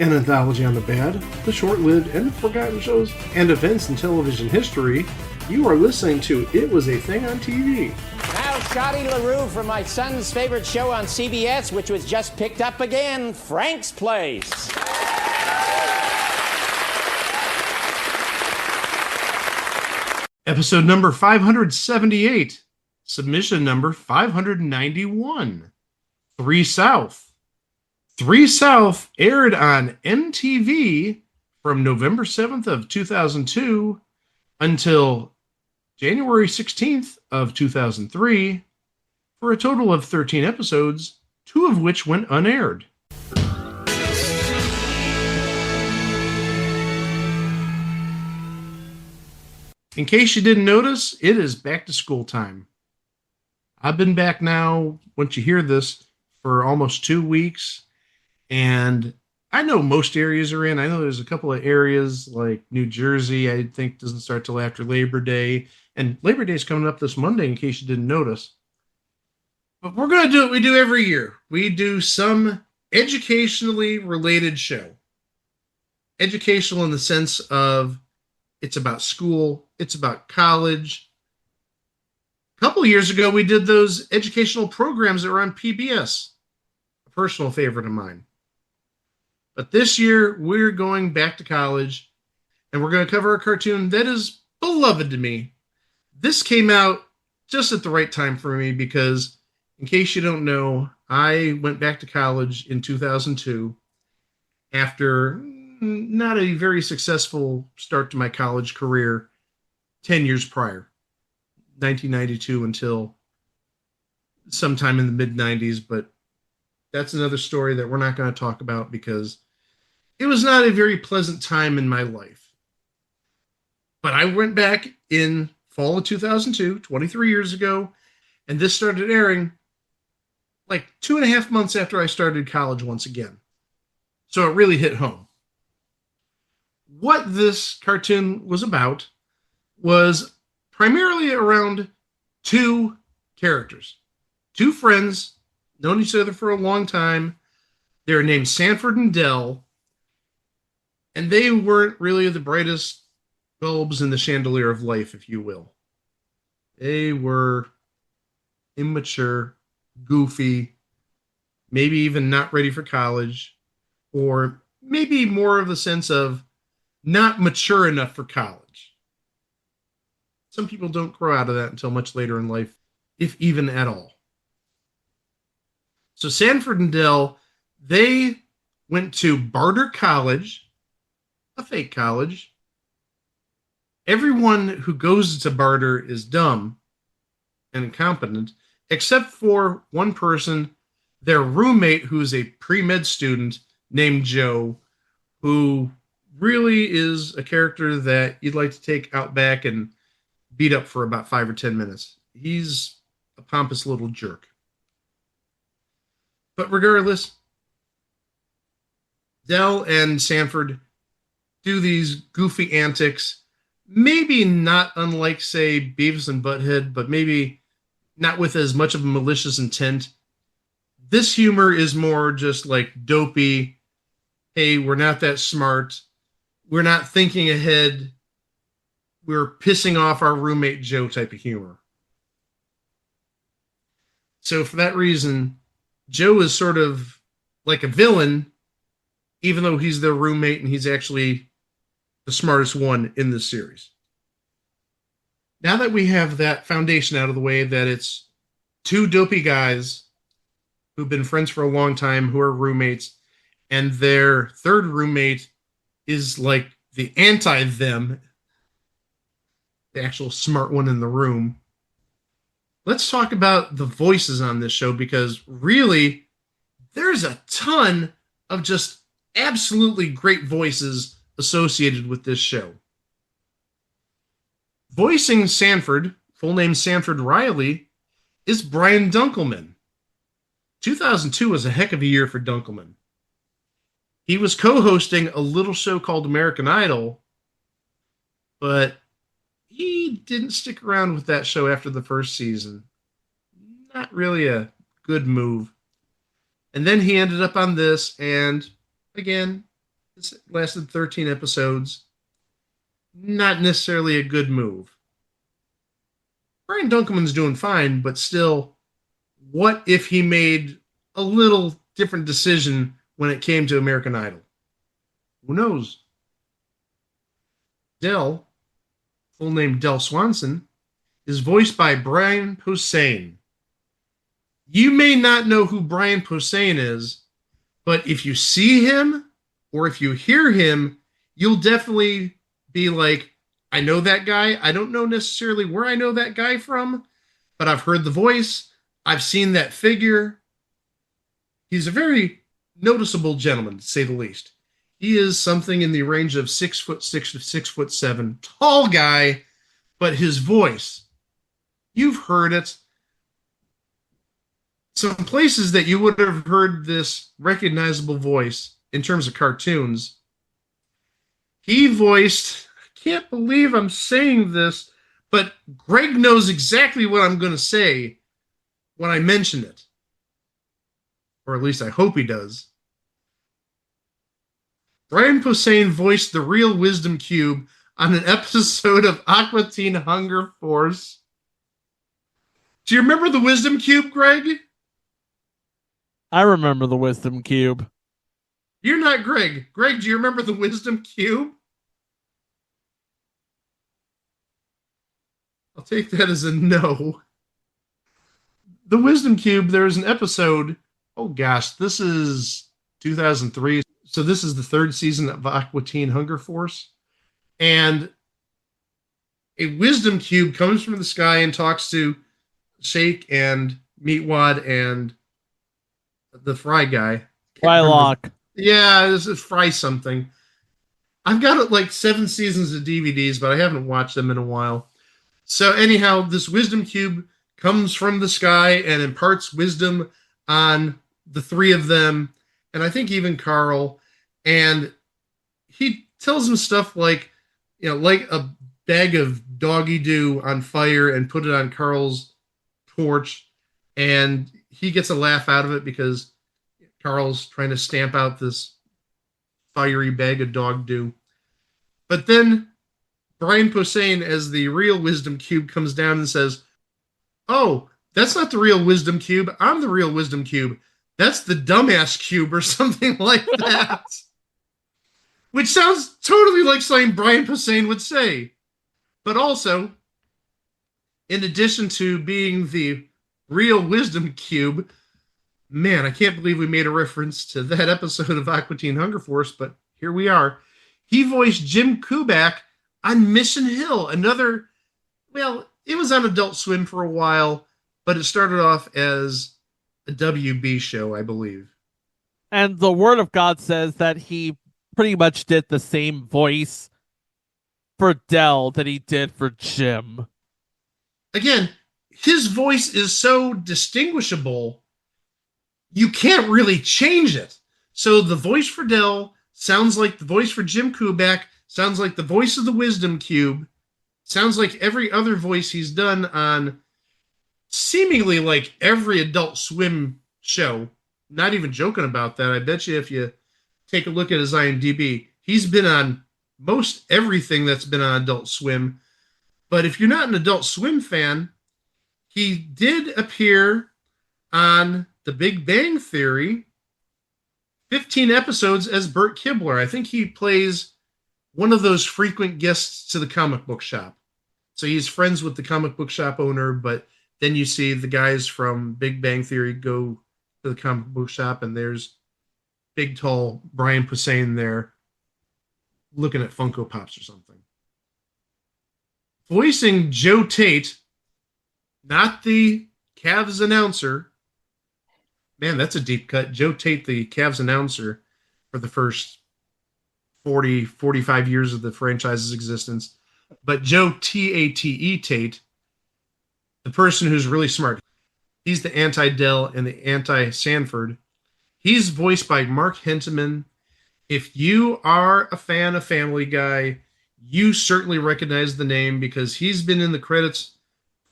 An anthology on the bad, the short-lived, and the forgotten shows and events in television history. You are listening to It Was a Thing on TV. Now, Shotty LaRue from my son's favorite show on CBS, which was just picked up again, Frank's Place. Episode number 578. Submission number 591. 3 South. 3 South aired on MTV from November 7th of 2002 until January 16th of 2003 for a total of 13 episodes, 2 of which went unaired. In case you didn't notice, it is back to school time. I've been back now, once you hear this, for almost 2 weeks. And I know most areas are in. I know there's a couple of areas like New Jersey, I think doesn't start till after Labor Day. And Labor Day is coming up this Monday, in case you didn't notice. But we're going to do what we do every year. We do some educationally related show. Educational in the sense of it's about school, it's about college. A couple of years ago, we did those educational programs that were on PBS. A personal favorite of mine. But this year, we're going back to college, and we're going to cover a cartoon that is beloved to me. This came out just at the right time for me because, in case you don't know, I went back to college in 2002 after not a very successful start to my college career 10 years prior, 1992 until sometime in the mid-90s, but that's another story that we're not going to talk about because it was not a very pleasant time in my life. But I went back in fall of 2002, 23 years ago, and this started airing like 2.5 months after I started college once again. So it really hit home. What this cartoon was about was primarily around 2 characters. 2 friends, known each other for a long time. They're named Sanford and Del. And they weren't really the brightest bulbs in the chandelier of life, if you will. They were immature, goofy, maybe even not ready for college, or maybe more of the sense of not mature enough for college. Some people don't grow out of that until much later in life, if even at all. So Sanford and Del, they went to Barter College, a fake college. Everyone who goes to Barter is dumb and incompetent, except for one person, their roommate, who's a pre-med student named Joe, who really is a character that you'd like to take out back and beat up for about 5 or 10 minutes. He's a pompous little jerk. But regardless, Del and Sanford do these goofy antics, maybe not unlike, say, Beavis and Butthead, but maybe not with as much of a malicious intent. This humor is more just like dopey, hey, we're not that smart, we're not thinking ahead, we're pissing off our roommate Joe type of humor. So for that reason, Joe is sort of like a villain, even though he's their roommate and he's actually the smartest one in this series. Now that we have that foundation out of the way, that it's 2 dopey guys who've been friends for a long time, who are roommates, and their third roommate is like the anti-them, the actual smart one in the room. Let's talk about the voices on this show, because really, there's a ton of just absolutely great voices associated with this show. Voicing Sanford, full name Sanford Riley, is Brian Dunkleman. 2002 was a heck of a year for Dunkleman. He was co-hosting a little show called American Idol, but he didn't stick around with that show after the first season. Not really a good move. And then he ended up on this, and again, This lasted 13 episodes. Not necessarily a good move. Brian Dunkleman's doing fine, but still, what if he made a little different decision when it came to American Idol? Who knows? Del, full name Del Swanson, is voiced by Brian Posehn. You may not know who Brian Posehn is, but if you see him or if you hear him, you'll definitely be like, I know that guy. I don't know necessarily where I know that guy from, but I've heard the voice. I've seen that figure. He's a very noticeable gentleman, to say the least. He is something in the range of 6'6" to 6'7", tall guy, but his voice, you've heard it. Some places that you would have heard this recognizable voice in terms of cartoons. He voiced, I can't believe I'm saying this, but Greg knows exactly what I'm going to say when I mention it. Or at least I hope he does. Brian Posehn voiced the real Wisdom Cube on an episode of Aqua Teen Hunger Force. Do you remember the Wisdom Cube, Greg? I remember the Wisdom Cube. You're not Greg. Greg, do you remember the Wisdom Cube? I'll take that as a no. The Wisdom Cube, there's an episode, oh gosh, this is 2003. So this is the third season of Aqua Teen Hunger Force. And a Wisdom Cube comes from the sky and talks to Shake and Meatwad and the Fry guy. Frylock. Yeah, this is Fry something. I've got like 7 seasons of DVDs, but I haven't watched them in a while. So anyhow, this Wisdom Cube comes from the sky and imparts wisdom on the 3 of them, and I think even Carl. And he tells him stuff like, like a bag of doggy doo on fire and put it on Carl's porch, and he gets a laugh out of it because Carl's trying to stamp out this fiery bag of dog doo. But then Brian Posehn, as the real Wisdom Cube, comes down and says, oh, that's not the real Wisdom Cube. I'm the real Wisdom Cube. That's the dumbass cube or something like that. Which sounds totally like something Brian Posehn would say. But also, in addition to being the real Wisdom Cube, man, I can't believe we made a reference to that episode of Aqua Teen Hunger Force, but here we are. He voiced Jim Kubak on Mission Hill, another, well, it was on Adult Swim for a while, but it started off as a WB show, I believe. And the Word of God says that he pretty much did the same voice for Del that he did for Jim. Again, his voice is so distinguishable, you can't really change it. So the voice for Del sounds like the voice for Jim Kubak, sounds like the voice of the Wisdom Cube, sounds like every other voice he's done on seemingly like every Adult Swim show. Not even joking about that. I bet you if you take a look at his IMDb, he's been on most everything that's been on Adult Swim. But if you're not an Adult Swim fan, he did appear on The Big Bang Theory, 15 episodes as Bert Kibler. I think he plays one of those frequent guests to the comic book shop. So he's friends with the comic book shop owner, but then you see the guys from Big Bang Theory go to the comic book shop, and there's big, tall Brian Posehn there looking at Funko Pops or something. Voicing Joe Tate, not the Cavs announcer. Man, that's a deep cut. Joe Tate, the Cavs announcer for the first 40, 45 years of the franchise's existence. But Joe T-A-T-E Tate, the person who's really smart. He's the anti-Dell and the anti-Sanford. He's voiced by Mark Henteman. If you are a fan of Family Guy, you certainly recognize the name because he's been in the credits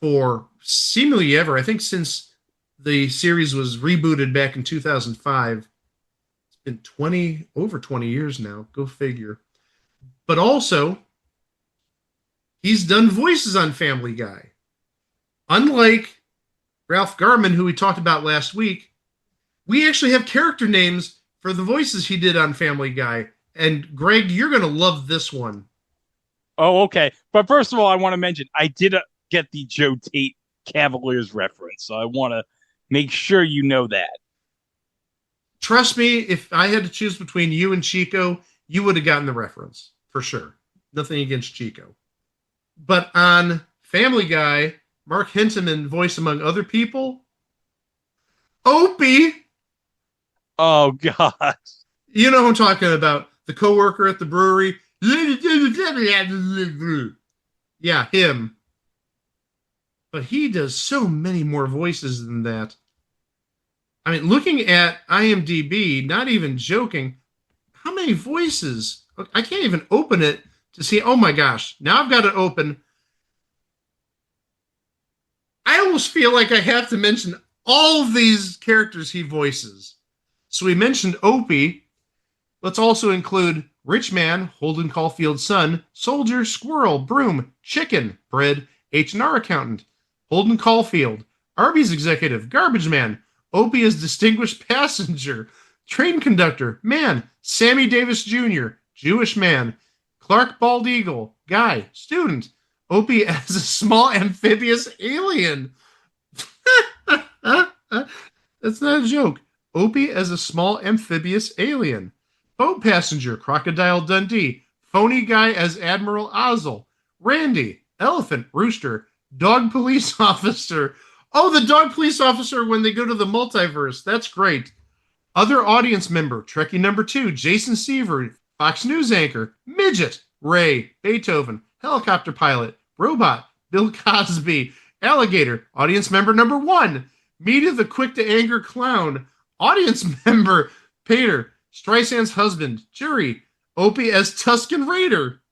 for seemingly ever. I think since the series was rebooted back in 2005. It's in over 20 years now. Go figure. But also, he's done voices on Family Guy. Unlike Ralph Garman, who we talked about last week, we actually have character names for the voices he did on Family Guy. And Greg, you're going to love this one. Oh, okay. But first of all, I want to mention I did get the Joe Tate Cavaliers reference, so I want to make sure you know that. Trust me, if I had to choose between you and Chico, you would have gotten the reference for sure. Nothing against Chico. But on Family Guy, Mark Hinteman voiced, among other people, Opie. Oh, God. You know who I'm talking about. The coworker at the brewery. Yeah, him. But he does so many more voices than that. I mean, looking at IMDb, not even joking, how many voices? I can't even open it to see. Oh my gosh. Now I've got it open. I almost feel like I have to mention all of these characters he voices. So we mentioned Opie. Let's also include Rich Man, Holden Caulfield's son, Soldier, Squirrel, Broom, Chicken, Bread, H&R Accountant, Holden Caulfield, Arby's Executive, Garbage Man, Opie as Distinguished Passenger, Train Conductor, Man, Sammy Davis Jr., Jewish Man, Clark Bald Eagle, Guy, Student, Opie as a small amphibious alien. That's not a joke. Opie as a small amphibious alien. Boat Passenger, Crocodile Dundee. Phony Guy as Admiral Ozzel. Randy, Elephant Rooster. Dog Police Officer. Oh, the Dog Police Officer when they go to the multiverse. That's great. Other audience member, Trekkie number 2, Jason Seaver. Fox News anchor, Midget. Ray, Beethoven. Helicopter pilot, Robot. Bill Cosby. Alligator, audience member number 1. Media the Quick to Anger Clown. Audience member, Pater. Streisand's husband, Jury. Opie as Tuscan Raider.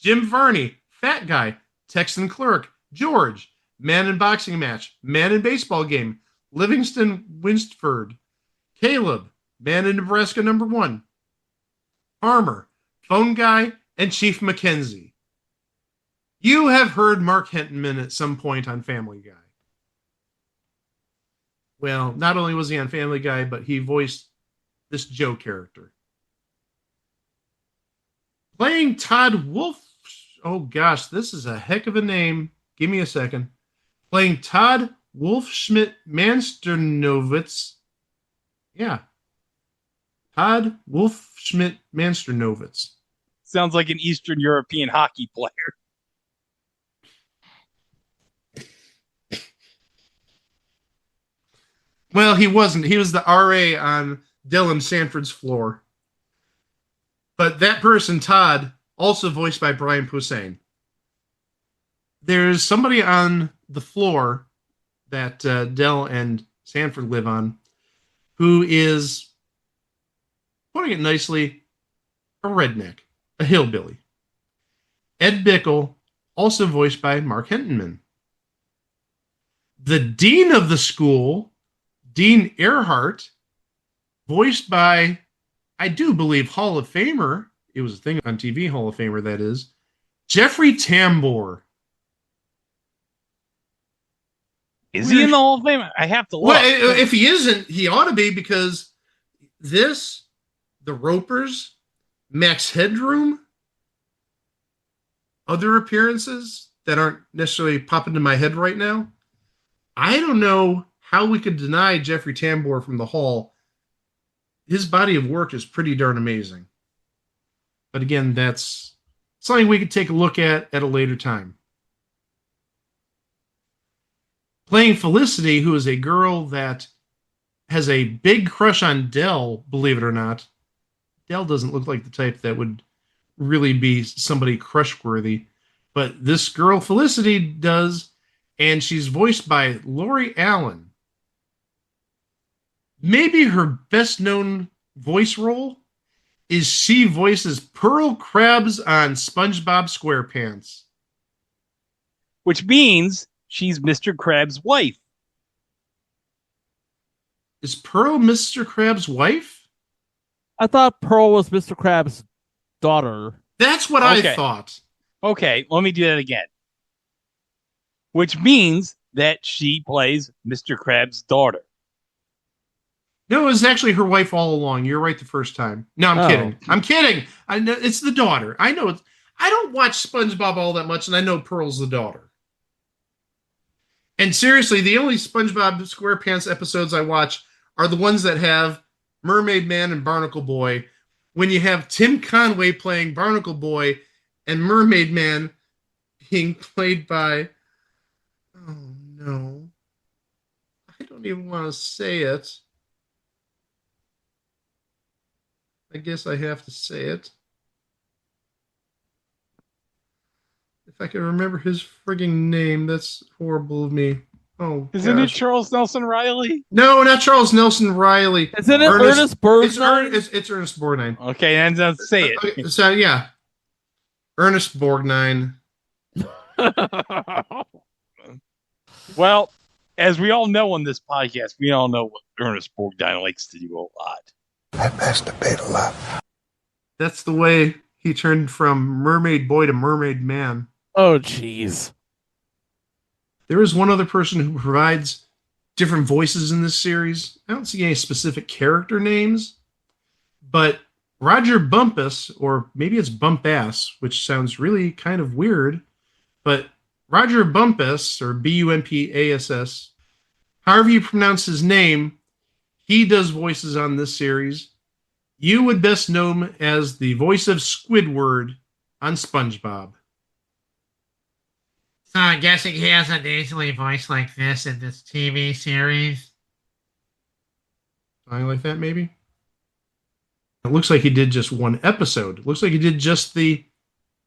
Jim Varney, Fat Guy. Texan Clerk, George. Man in Boxing Match. Man in Baseball Game. Livingston Winsford. Caleb. Man in Nebraska number 1. Farmer. Phone Guy. And Chief Mackenzie. You have heard Mark Hinteman at some point on Family Guy. Well, not only was he on Family Guy, but he voiced this Joe character. Playing Todd Wolf. Oh gosh, this is a heck of a name. Give me a second. Playing Todd Wolfschmidt Mansternovitz. Yeah. Todd Wolfschmidt Mansternovitz. Sounds like an Eastern European hockey player. Well, he wasn't. He was the RA on Dylan Sanford's floor. But that person, Todd, also voiced by Brian Posehn. There's somebody on the floor that Dell and Sanford live on who is, putting it nicely, a redneck, a hillbilly. Ed Bickle, also voiced by Mark Hinteman. The dean of the school, Dean Earhart, voiced by, I do believe, Hall of Famer. It was a thing on TV, Hall of Famer, that is. Jeffrey Tambor. Is he in the Hall of Fame? I have to look. Well, if he isn't, he ought to be, because this, The Ropers, Max Headroom, other appearances that aren't necessarily popping into my head right now. I don't know how we could deny Jeffrey Tambor from the Hall. His body of work is pretty darn amazing. But again, that's something we could take a look at a later time. Playing Felicity, who is a girl that has a big crush on Dell, believe it or not. Dell doesn't look like the type that would really be somebody crush-worthy. But this girl, Felicity, does, and she's voiced by Lori Allen. Maybe her best-known voice role is she voices Pearl Krabs on SpongeBob SquarePants. Which means she's Mr. Krabs' wife. Is Pearl Mr. Krabs' wife? I thought Pearl was Mr. Krabs' daughter. That's what Okay. I thought. Okay, let me do that again. Which means that she plays Mr. Krabs' daughter. No, it was actually her wife all along. You're right the first time. No, I'm Oh. kidding. I'm kidding. I know it's the daughter. I know it's. I don't watch SpongeBob all that much, and I know Pearl's the daughter. And seriously, the only SpongeBob SquarePants episodes I watch are the ones that have Mermaid Man and Barnacle Boy. When you have Tim Conway playing Barnacle Boy and Mermaid Man being played by. Oh no. I don't even want to say it. I guess I have to say it. If I can remember his frigging name, that's horrible of me. Oh, Isn't it gosh. Charles Nelson Riley? No, not Charles Nelson Riley. Isn't it Ernest Borgnine? It's Ernest Borgnine. Okay, and let's say it. Okay, so yeah, Ernest Borgnine. Well, as we all know on this podcast, we all know what Ernest Borgnine likes to do a lot. I masturbate a lot. That's the way he turned from Mermaid Boy to Mermaid Man. Oh, jeez. There is one other person who provides different voices in this series. I don't see any specific character names, but Roger Bumpus, or maybe it's Bumpass, which sounds really kind of weird, but Roger Bumpass, or Bumpass, however you pronounce his name, he does voices on this series. You would best know him as the voice of Squidward on SpongeBob. So I'm guessing he has a nasally voice like this in this TV series. Something like that, maybe? It looks like he did just one episode. It looks like he did just the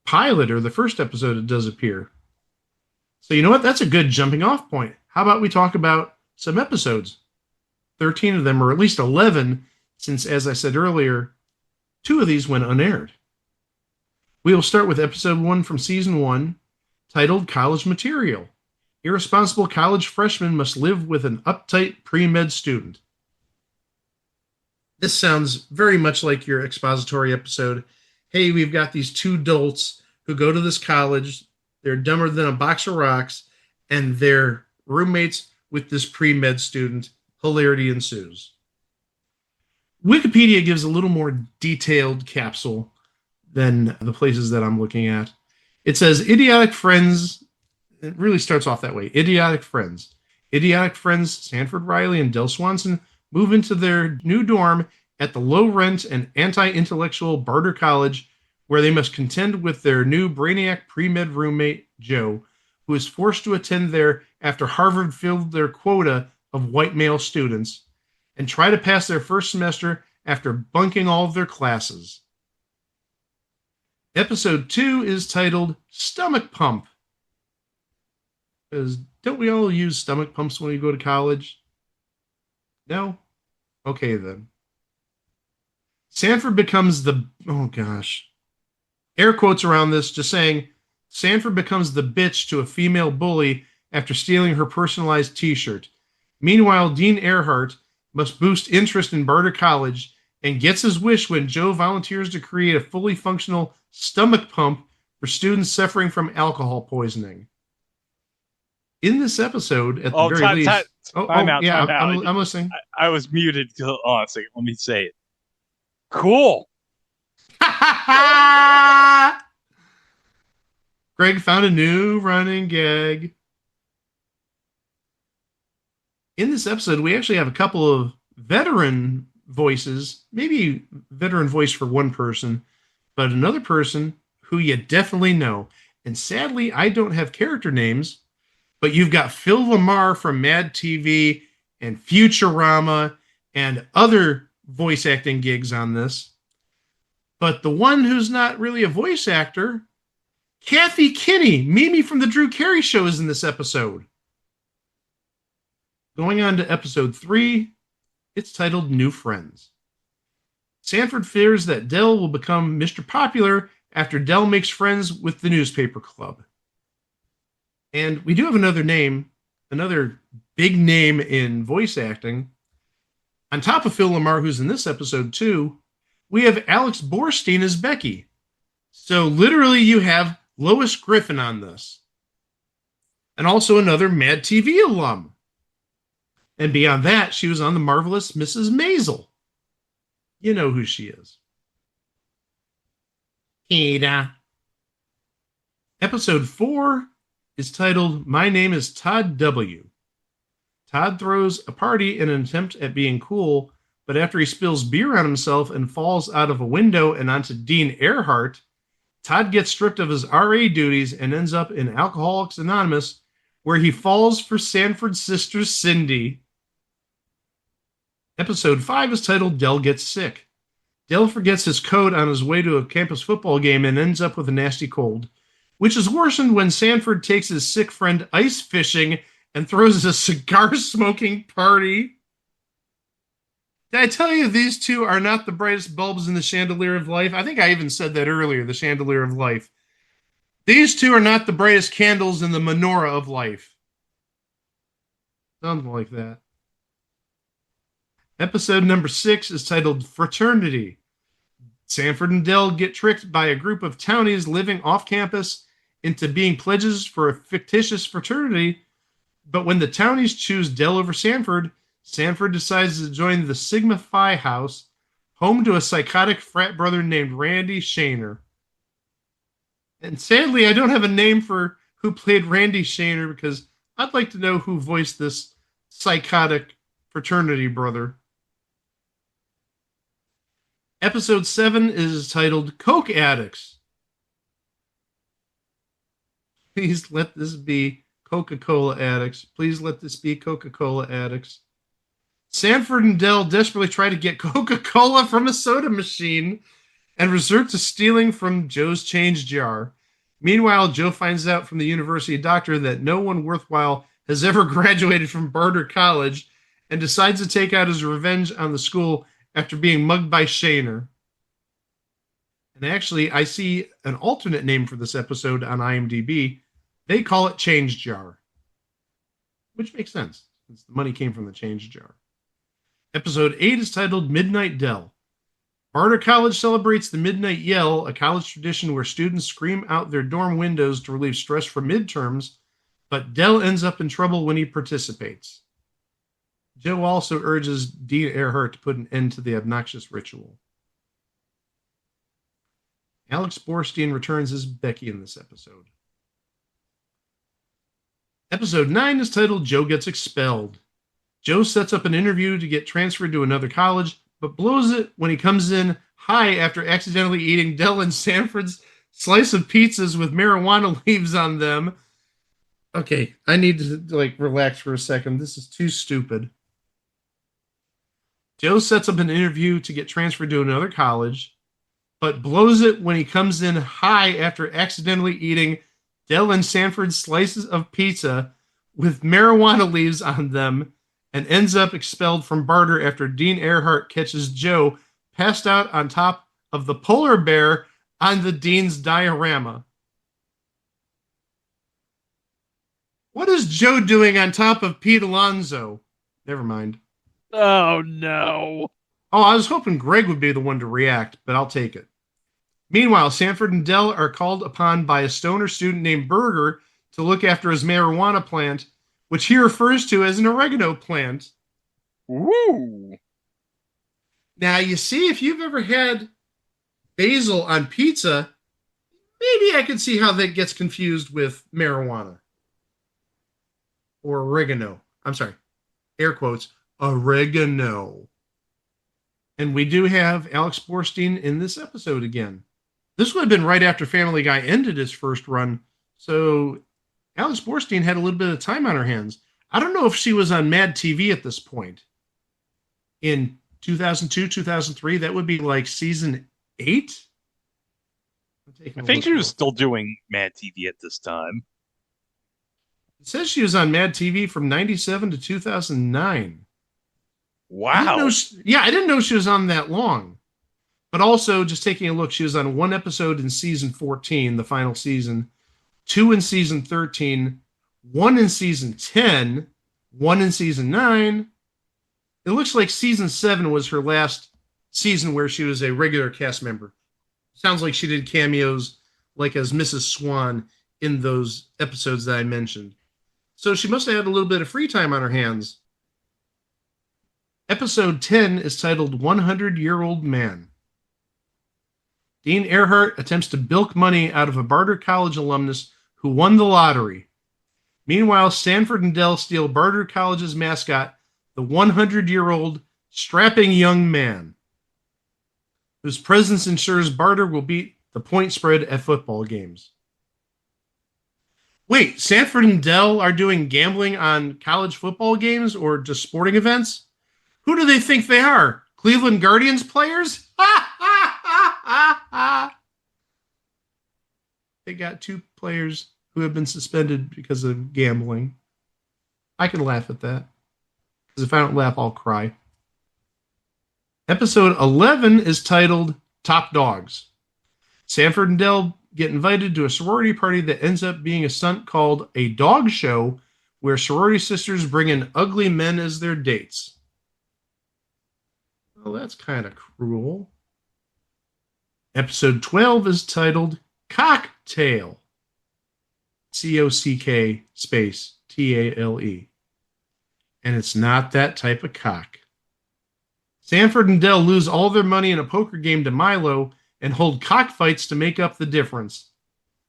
pilot or the first episode. It does appear. So you know what? That's a good jumping off point. How about we talk about some episodes? 13 of them, or at least 11, since, as I said earlier, 2 of these went unaired. We will start with episode 1 from season 1, titled College Material. Irresponsible college freshmen must live with an uptight pre-med student. This sounds very much like your expository episode. Hey, we've got these 2 adults who go to this college. They're dumber than a box of rocks, and they're roommates with this pre-med student. Hilarity ensues. Wikipedia gives a little more detailed capsule than the places that I'm looking at. It says, idiotic friends, it really starts off that way. Idiotic friends. Idiotic friends Sanford Riley and Del Swanson move into their new dorm at the low-rent and anti-intellectual Barter College, where they must contend with their new brainiac pre-med roommate, Joe, who is forced to attend there after Harvard filled their quota of white male students, and try to pass their first semester after bunking all of their classes. Episode 2 is titled Stomach Pump. Because don't we all use stomach pumps when we go to college? No? Okay then. Sanford becomes the... Oh gosh. Air quotes around this, just saying, Sanford becomes the bitch to a female bully after stealing her personalized t-shirt. Meanwhile, Dean Earhart must boost interest in Barter College and gets his wish when Joe volunteers to create a fully functional stomach pump for students suffering from alcohol poisoning. In this episode, at the very least... Time out. I'm listening. I was muted. Hold on a second. Let me say it. Cool. Greg found a new running gag. In this episode, we actually have a couple of veteran voices, maybe veteran voice for one person, but another person who you definitely know. And sadly, I don't have character names, but you've got Phil Lamar from Mad TV and Futurama and other voice acting gigs on this. But the one who's not really a voice actor, Kathy Kinney, Mimi from the Drew Carey Show, is in this episode. Going on to episode 3, it's titled New Friends. Sanford fears that Del will become Mr. Popular after Del makes friends with the newspaper club. And we do have another name, another big name in voice acting. On top of Phil Lamar, who's in this episode too, we have Alex Borstein as Becky. So literally you have Lois Griffin on this. And also another Mad TV alum. And beyond that, she was on The Marvelous Mrs. Maisel. You know who she is. Peter. Episode 4 is titled My Name is Todd W. Todd throws a party in an attempt at being cool, but after he spills beer on himself and falls out of a window and onto Dean Earhart, Todd gets stripped of his RA duties and ends up in Alcoholics Anonymous, where he falls for Sanford's sister Cindy. Episode 5 is titled Del Gets Sick. Del forgets his coat on his way to a campus football game and ends up with a nasty cold, which is worsened when Sanford takes his sick friend ice fishing and throws a cigar-smoking party. Did I tell you these two are not the brightest bulbs in the chandelier of life? I think I even said that earlier, the chandelier of life. These two are not the brightest candles in the menorah of life. Something like that. Episode number 6 is titled Fraternity. Sanford and Del get tricked by a group of townies living off campus into being pledges for a fictitious fraternity, but when the townies choose Del over Sanford, Sanford decides to join the Sigma Phi house, home to a psychotic frat brother named Randy Shaner. And sadly, I don't have a name for who played Randy Shaner because I'd like to know who voiced this psychotic fraternity brother. Episode 7 is titled Coke Addicts. Please let this be Coca-Cola addicts. Please let this be Coca-Cola addicts. Sanford and Del desperately try to get Coca-Cola from a soda machine and resort to stealing from Joe's change jar. Meanwhile, Joe finds out from the university doctor that no one worthwhile has ever graduated from Barter College and decides to take out his revenge on the school after being mugged by Shaner. And actually, I see an alternate name for this episode on IMDb. They call it Change Jar, which makes sense, since the money came from the change jar. Episode 8 is titled Midnight Del. Barter College celebrates the Midnight Yell, a college tradition where students scream out their dorm windows to relieve stress from midterms, but Del ends up in trouble when he participates. Joe also urges Dean Earhart to put an end to the obnoxious ritual. Alex Borstein returns as Becky in this episode. Episode 9 is titled Joe Gets Expelled. Joe sets up an interview to get transferred to another college, but blows it when he comes in high after accidentally eating Del and Sanford's slice of pizzas with marijuana leaves on them. Okay, I need to relax for a second. This is too stupid. Joe sets up an interview to get transferred to another college, but blows it when he comes in high after accidentally eating Del and Sanford's slices of pizza with marijuana leaves on them and ends up expelled from Barter after Dean Earhart catches Joe passed out on top of the polar bear on the Dean's diorama. What is Joe doing on top of Pete Alonso? Never mind. Oh, no. Oh, I was hoping Greg would be the one to react, but I'll take it. Meanwhile, Sanford and Del are called upon by a stoner student named Berger to look after his marijuana plant, which he refers to as an oregano plant. Woo! Now, you see, if you've ever had basil on pizza, maybe I can see how that gets confused with marijuana. Or oregano. I'm sorry. Air quotes. Oregano. And we do have Alex Borstein in this episode again. This would have been right after Family Guy ended his first run, so Alex Borstein had a little bit of time on her hands. I don't know if she was on Mad TV at this point. In 2002, 2003, that would be like season 8? I think she was still doing Mad TV at this time. It says she was on Mad TV from 97 to 2009. Wow. I didn't know she was on that long. But also, just taking a look, she was on one episode in season 14, the final season, 2 in season 13, 1 in season 10, 1 in season 9. It looks like season 7 was her last season where she was a regular cast member. Sounds like she did cameos like as Mrs. Swan in those episodes that I mentioned. So she must have had a little bit of free time on her hands. Episode 10 is titled 100-Year-Old Man. Dean Earhart attempts to bilk money out of a Barter College alumnus who won the lottery. Meanwhile, Sanford and Dell steal Barter College's mascot, the 100-year-old strapping young man, whose presence ensures Barter will beat the point spread at football games. Wait, Sanford and Dell are doing gambling on college football games or just sporting events? Who do they think they are? Cleveland Guardians players? They got 2 players who have been suspended because of gambling. I can laugh at that. Because if I don't laugh, I'll cry. Episode 11 is titled Top Dogs. Sanford and Dell get invited to a sorority party that ends up being a stunt called a dog show, where sorority sisters bring in ugly men as their dates. Well, that's kind of cruel. Episode 12 is titled Cocktail. C-O-C-K space T-A-L-E. And it's not that type of cock. Sanford and Dell lose all their money in a poker game to Milo and hold cockfights to make up the difference.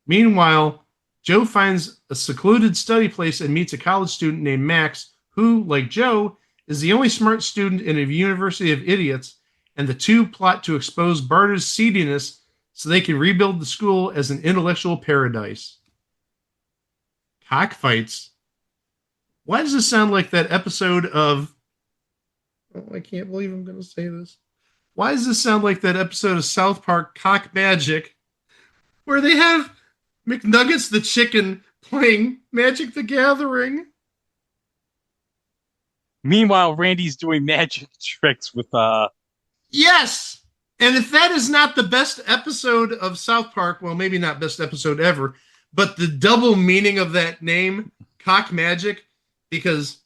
Meanwhile, Joe finds a secluded study place and meets a college student named Max, who, like Joe, is the only smart student in a university of idiots, and the two plot to expose Barter's seediness so they can rebuild the school as an intellectual paradise. Cockfights? Why does this sound like that episode of... Oh, I can't believe I'm going to say this. Why does this sound like that episode of South Park, Cock Magic, where they have McNuggets the chicken playing Magic the Gathering? Meanwhile, Randy's doing magic tricks with Yes! And if that is not the best episode of South Park, well, maybe not best episode ever, but the double meaning of that name, Cock Magic, because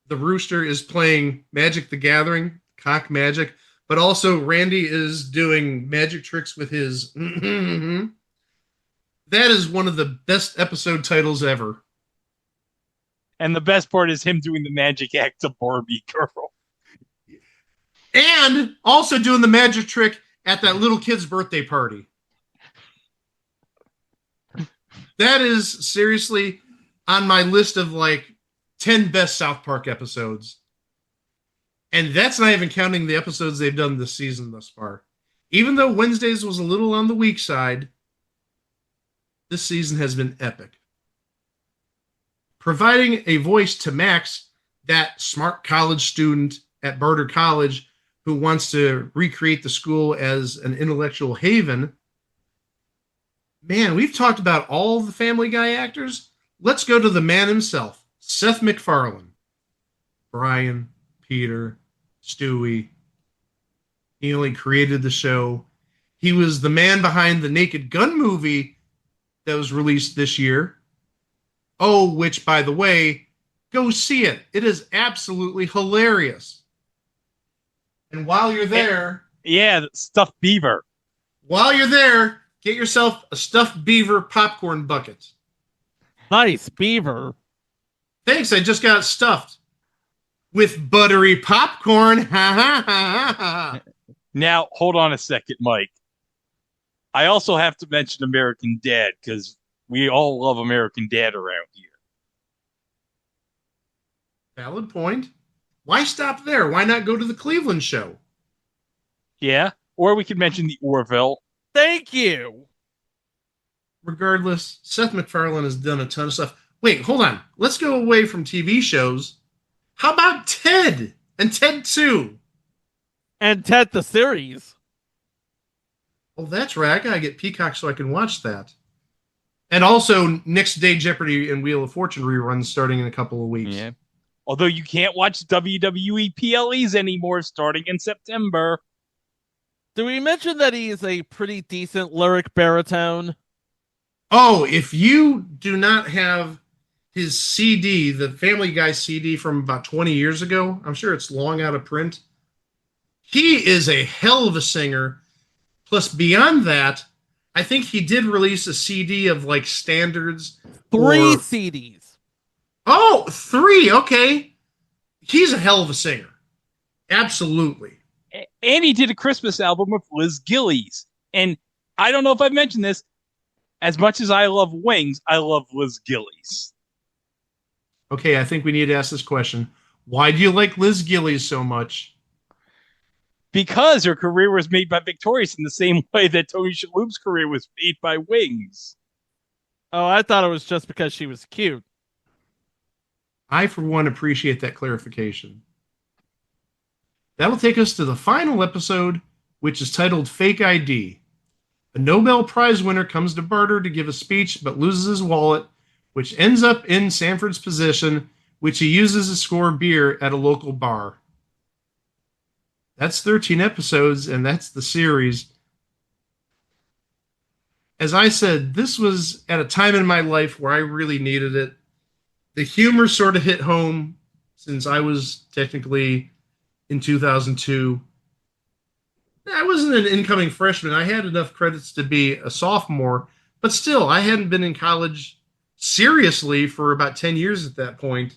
the rooster is playing Magic the Gathering, Cock Magic, but also Randy is doing magic tricks with his... That is one of the best episode titles ever. and the best part is him doing the magic act to Barbie Girl. And also doing the magic trick at that little kid's birthday party. That is seriously on my list of like 10 best South Park episodes. And that's not even counting the episodes they've done this season thus far. Even though Wednesdays was a little on the weak side, this season has been epic. Providing a voice to Max, that smart college student at Barter College who wants to recreate the school as an intellectual haven. Man, we've talked about all the Family Guy actors. Let's go to the man himself, Seth MacFarlane. Brian, Peter, Stewie. He only created the show. He was the man behind the Naked Gun movie that was released this year. Oh, which, by the way, go see it. It is absolutely hilarious. And while you're there... Yeah, stuffed beaver. While you're there, get yourself a stuffed beaver popcorn bucket. Nice, beaver. Thanks, I just got it stuffed. With buttery popcorn. Ha ha ha ha. Now, hold on a second, Mike. I also have to mention American Dad, because we all love American Dad around here. Valid point. Why stop there? Why not go to the Cleveland show? Yeah, or we could mention the Orville. Thank you. Regardless, Seth MacFarlane has done a ton of stuff. Wait, hold on. Let's go away from TV shows. How about Ted and Ted 2? And Ted the series. Oh, that's right. I gotta get Peacock so I can watch that. And also, Next Day Jeopardy and Wheel of Fortune reruns starting in a couple of weeks. Yeah. Although you can't watch WWE PLEs anymore starting in September. Do we mention that he is a pretty decent lyric baritone? Oh, if you do not have his CD, the Family Guy CD from about 20 years ago, I'm sure it's long out of print. He is a hell of a singer. Plus, beyond that, I think he did release a CD of like standards. 3 or CDs. Oh, 3. Okay. He's a hell of a singer. Absolutely. And he did a Christmas album with Liz Gillies. And I don't know if I've mentioned this. As much as I love Wings, I love Liz Gillies. Okay, I think we need to ask this question. Why do you like Liz Gillies so much? Because her career was made by Victorious in the same way that Tony Shalhoub's career was made by Wings. Oh, I thought it was just because she was cute. I, for one, appreciate that clarification. That'll take us to the final episode, which is titled Fake ID. A Nobel Prize winner comes to barter to give a speech but loses his wallet, which ends up in Sanford's possession, which he uses to score beer at a local bar. That's 13 episodes, and that's the series. As I said, this was at a time in my life where I really needed it. The humor sort of hit home since I was technically in 2002. I wasn't an incoming freshman. I had enough credits to be a sophomore, but still, I hadn't been in college seriously for about 10 years at that point.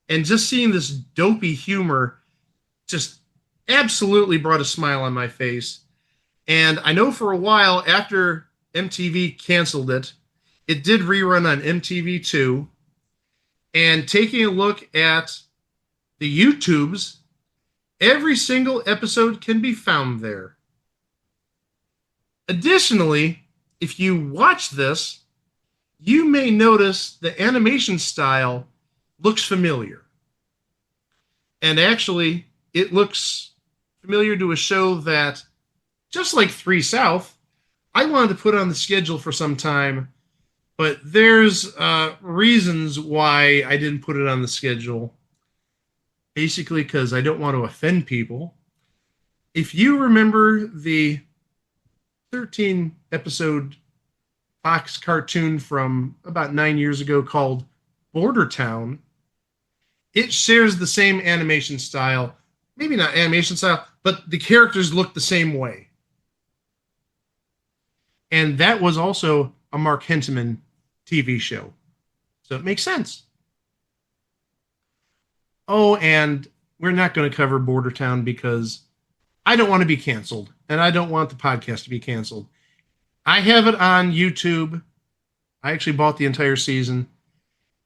And just seeing this dopey humor just absolutely brought a smile on my face. And I know for a while after MTV canceled it, it did rerun on MTV2. And taking a look at the YouTubes, every single episode can be found there. Additionally, if you watch this, you may notice the animation style looks familiar. And actually, it looks familiar to a show that, just like 3 South, I wanted to put on the schedule for some time, but there's reasons why I didn't put it on the schedule. Basically, because I don't want to offend people. If you remember the 13 episode Fox cartoon from about 9 years ago called Border Town, it shares the same animation style. Maybe not animation style, but the characters look the same way. And that was also a Mark Hentemann TV show. So it makes sense. Oh, and we're not going to cover Border Town because I don't want to be canceled, and I don't want the podcast to be canceled. I have it on YouTube. I actually bought the entire season.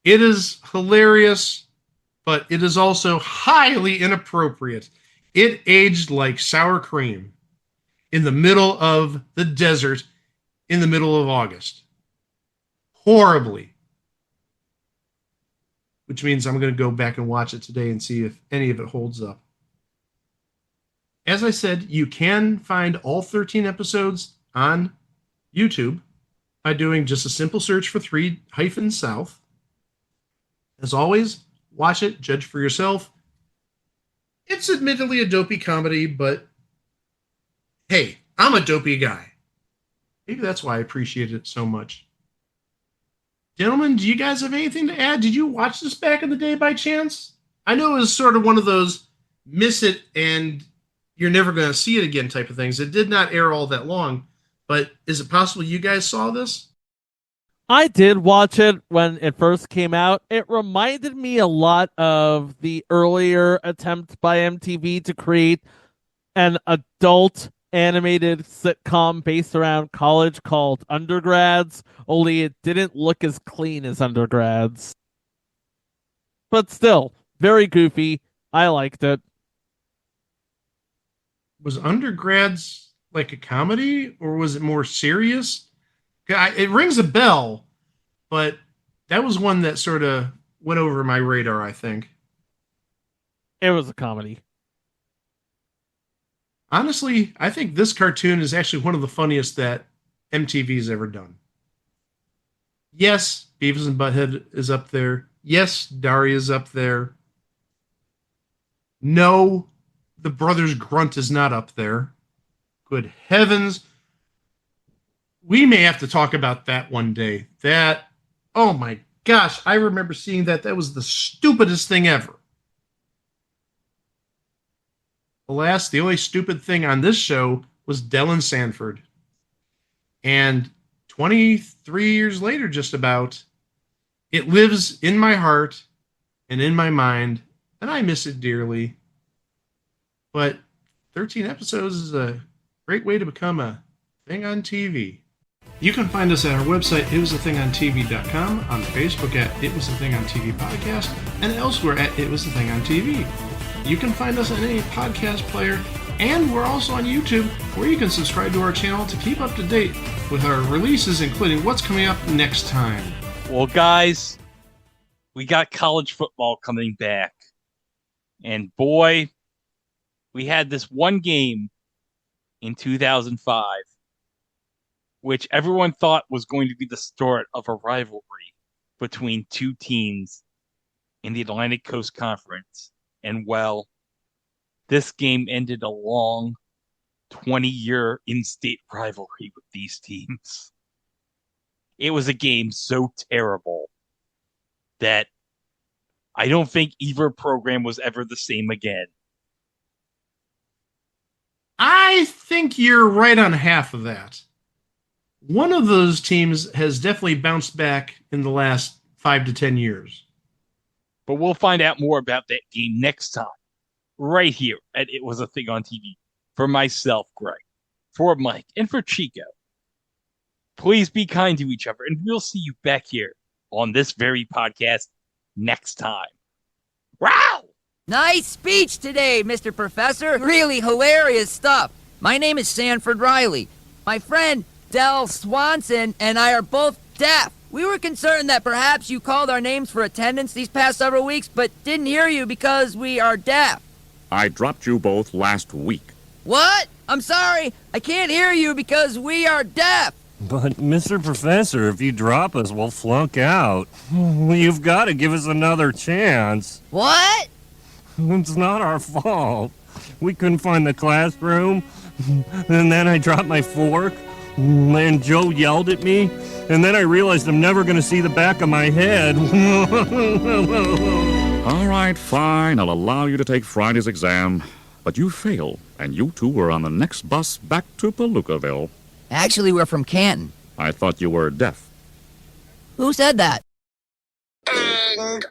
It is hilarious, but it is also highly inappropriate. It aged like sour cream in the middle of the desert in the middle of August. Horribly. Which means I'm going to go back and watch it today and see if any of it holds up. As I said, you can find all 13 episodes on YouTube by doing just a simple search for 3-South. As always, watch it, judge for yourself. It's admittedly a dopey comedy, but hey, I'm a dopey guy. Maybe that's why I appreciate it so much. Gentlemen, do you guys have anything to add? Did you watch this back in the day by chance? I know it was sort of one of those miss it and you're never going to see it again type of things. It did not air all that long, but is it possible you guys saw this? I did watch it when it first came out. It reminded me a lot of the earlier attempt by MTV to create an adult animated sitcom based around college called Undergrads, only it didn't look as clean as Undergrads. But still, very goofy. I liked it. Was Undergrads like a comedy or was it more serious? It rings a bell, but that was one that sort of went over my radar, I think. It was a comedy. Honestly, I think this cartoon is actually one of the funniest that MTV's ever done. Yes, Beavis and Butthead is up there. Yes, Daria is up there. No, the Brothers Grunt is not up there. Good heavens. We may have to talk about that one day. That, oh my gosh, I remember seeing that. That was the stupidest thing ever. Alas, the only stupid thing on this show was Dylan Sanford. And 23 years later, just about, it lives in my heart and in my mind, and I miss it dearly. But 13 episodes is a great way to become a thing on TV. You can find us at our website, itwasathingontv.com, on Facebook at It Was a Thing on TV podcast, and elsewhere at It Was a Thing on TV. You can find us on any podcast player, and we're also on YouTube, where you can subscribe to our channel to keep up to date with our releases, including what's coming up next time. Well, guys, we got college football coming back. And boy, we had this one game in 2005, which everyone thought was going to be the start of a rivalry between two teams in the Atlantic Coast Conference. And well, this game ended a long 20-year in-state rivalry with these teams. It was a game so terrible that I don't think either program was ever the same again. I think you're right on half of that. One of those teams has definitely bounced back in the last 5 to 10 years. But we'll find out more about that game next time, right here at It Was a Thing on TV. For myself, Greg, for Mike, and for Chico. Please be kind to each other, and we'll see you back here on this very podcast next time. Wow! Nice speech today, Mr. Professor. Really hilarious stuff. My name is Sanford Riley. My friend Del Swanson and I are both deaf. We were concerned that perhaps you called our names for attendance these past several weeks, but didn't hear you because we are deaf. I dropped you both last week. What? I'm sorry. I can't hear you because we are deaf. But, Mr. Professor, if you drop us, we'll flunk out. You've got to give us another chance. What? It's not our fault. We couldn't find the classroom, and then I dropped my fork, and Joe yelled at me, and then I realized I'm never going to see the back of my head. All right, fine. I'll allow you to take Friday's exam. But you failed, and you two were on the next bus back to Palookaville. Actually, we're from Canton. I thought you were deaf. Who said that? And